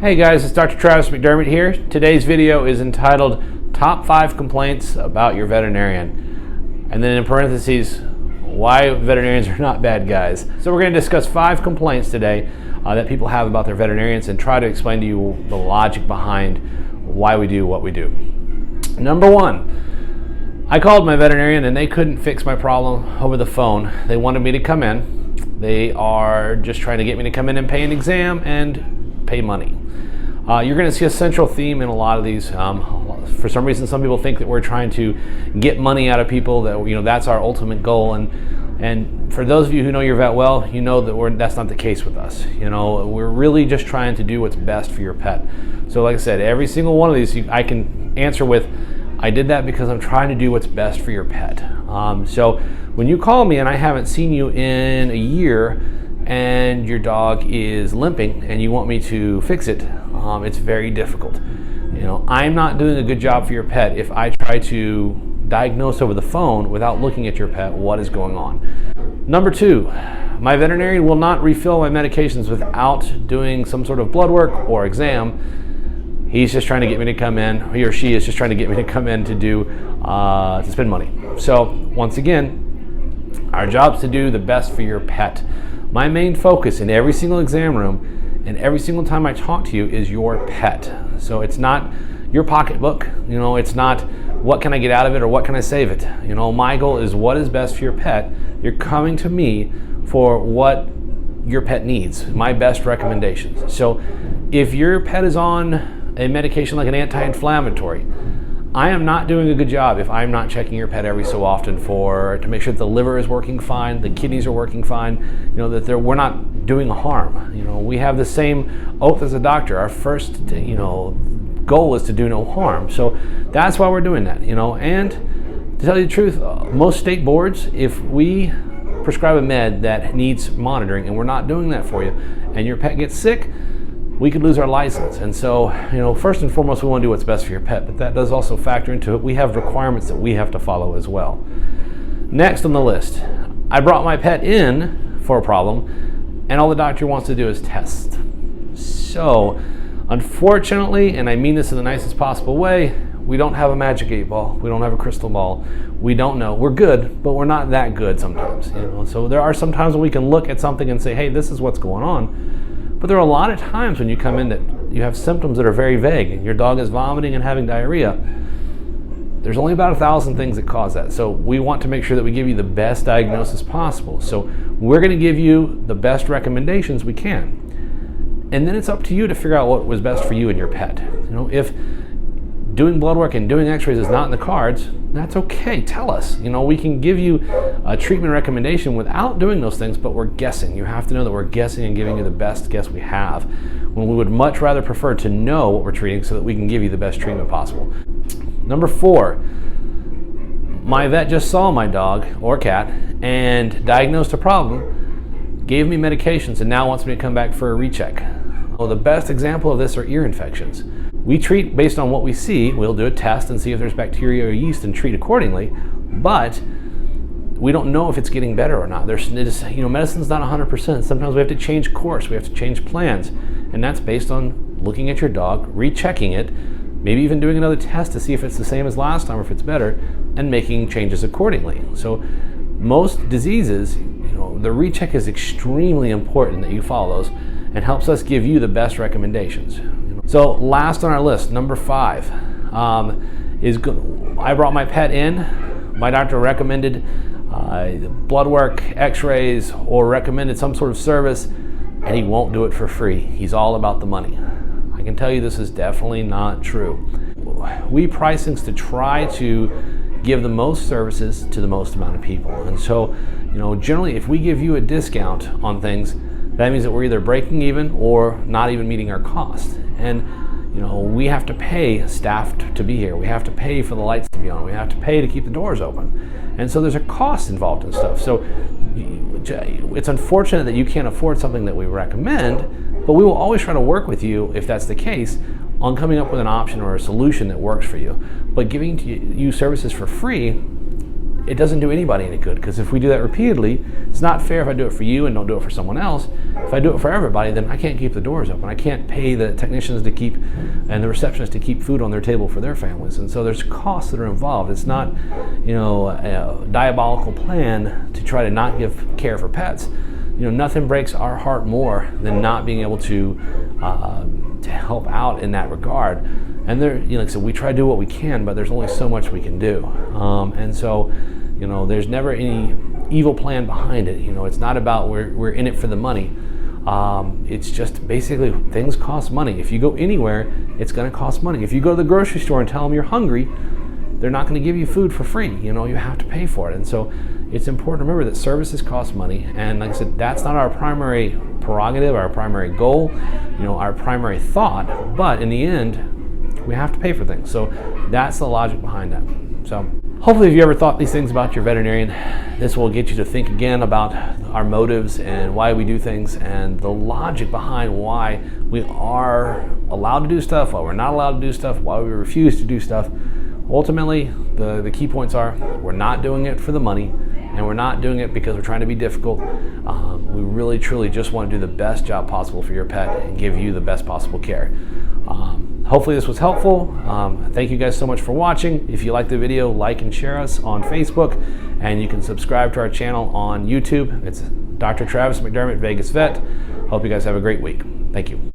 Hey guys, it's Dr. Travis McDermott here. Today's video is entitled Top 5 Complaints About Your Veterinarian. And then in parentheses, why veterinarians are not bad guys. So we're going to discuss 5 complaints today that people have about their veterinarians and try to explain to you the logic behind why we do what we do. Number 1, I called my veterinarian and they couldn't fix my problem over the phone. They wanted me to come in. They are just trying to get me to come in and pay an exam and pay money. You're going to see a central theme in a lot of these. For some reason, some people think that we're trying to get money out of people. That that's our ultimate goal. And for those of you who know your vet well, you know that that's not the case with us. We're really just trying to do what's best for your pet. So, like I said, every single one of these I can answer with, I did that because I'm trying to do what's best for your pet. So when you call me and I haven't seen you in a year, and your dog is limping and you want me to fix it, it's very difficult. I'm not doing a good job for your pet if I try to diagnose over the phone without looking at your pet what is going on. Number 2, my veterinarian will not refill my medications without doing some sort of blood work or exam. He's just trying to get me to come in, he or she is just trying to get me to come in to spend money. So once again, our job is to do the best for your pet. My main focus in every single exam room and every single time I talk to you is your pet. So it's not your pocketbook, it's not what can I get out of it or what can I save it. My goal is what is best for your pet. You're coming to me for what your pet needs, my best recommendations. So if your pet is on a medication like an anti-inflammatory, I am not doing a good job if I'm not checking your pet every so often to make sure that the liver is working fine, the kidneys are working fine, that we're not doing harm. We have the same oath as a doctor. Our first, goal is to do no harm. So that's why we're doing that, And to tell you the truth, most state boards, if we prescribe a med that needs monitoring and we're not doing that for you, and your pet gets sick, we could lose our license. And so, first and foremost, we want to do what's best for your pet, but that does also factor into it. We have requirements that we have to follow as well. Next on the list, I brought my pet in for a problem, and all the doctor wants to do is test. So, unfortunately, and I mean this in the nicest possible way, we don't have a magic 8 ball. We don't have a crystal ball. We don't know. We're good, but we're not that good sometimes. So there are some times when we can look at something and say, hey, this is what's going on. But there are a lot of times when you come in that you have symptoms that are very vague and your dog is vomiting and having diarrhea. There's only about 1,000 things that cause that. So we want to make sure that we give you the best diagnosis possible. So we're going to give you the best recommendations we can. And then it's up to you to figure out what was best for you and your pet. If doing blood work and doing x-rays is not in the cards, that's okay. Tell us. We can give you a treatment recommendation without doing those things, but we're guessing. You have to know that we're guessing and giving you the best guess we have, when we would much rather prefer to know what we're treating so that we can give you the best treatment possible. Number 4, my vet just saw my dog or cat and diagnosed a problem, gave me medications, and now wants me to come back for a recheck. Well, the best example of this are ear infections. We treat based on what we see. We'll do a test and see if there's bacteria or yeast and treat accordingly, but we don't know if it's getting better or not. Medicine's not 100%. Sometimes we have to change course, we have to change plans, and that's based on looking at your dog, rechecking it, maybe even doing another test to see if it's the same as last time or if it's better, and making changes accordingly. So most diseases, the recheck is extremely important that you follow those and helps us give you the best recommendations. So last on our list, number 5, I brought my pet in. My doctor recommended blood work, x-rays, or recommended some sort of service, and he won't do it for free. He's all about the money. I can tell you this is definitely not true. We price things to try to give the most services to the most amount of people. And so, generally if we give you a discount on things, that means that we're either breaking even or not even meeting our cost. And we have to pay staff to be here. We have to pay for the lights to be on. We have to pay to keep the doors open. And so there's a cost involved in stuff. So it's unfortunate that you can't afford something that we recommend, but we will always try to work with you, if that's the case, on coming up with an option or a solution that works for you. But giving you services for free it doesn't do anybody any good, because if we do that repeatedly, it's not fair if I do it for you and don't do it for someone else. If I do it for everybody, then I can't keep the doors open. I can't pay the technicians to keep and the receptionists to keep food on their table for their families. And so there's costs that are involved. It's not, a diabolical plan to try to not give care for pets. Nothing breaks our heart more than not being able to help out in that regard. And like I said, we try to do what we can, but there's only so much we can do. And so, there's never any evil plan behind it. It's not about we're in it for the money. It's just basically things cost money. If you go anywhere, it's going to cost money. If you go to the grocery store and tell them you're hungry, they're not going to give you food for free. You have to pay for it. And so it's important to remember that services cost money. And like I said, that's not our primary prerogative, our primary goal, our primary thought. But in the end, we have to pay for things. So that's the logic behind that. So hopefully if you ever thought these things about your veterinarian, this will get you to think again about our motives and why we do things and the logic behind why we are allowed to do stuff, why we're not allowed to do stuff, why we refuse to do stuff. Ultimately, the key points are we're not doing it for the money, and we're not doing it because we're trying to be difficult. We really, truly just want to do the best job possible for your pet and give you the best possible care. Hopefully this was helpful. Thank you guys so much for watching. If you like the video, like and share us on Facebook, and you can subscribe to our channel on YouTube. It's Dr. Travis McDermott, Vegas Vet. Hope you guys have a great week. Thank you.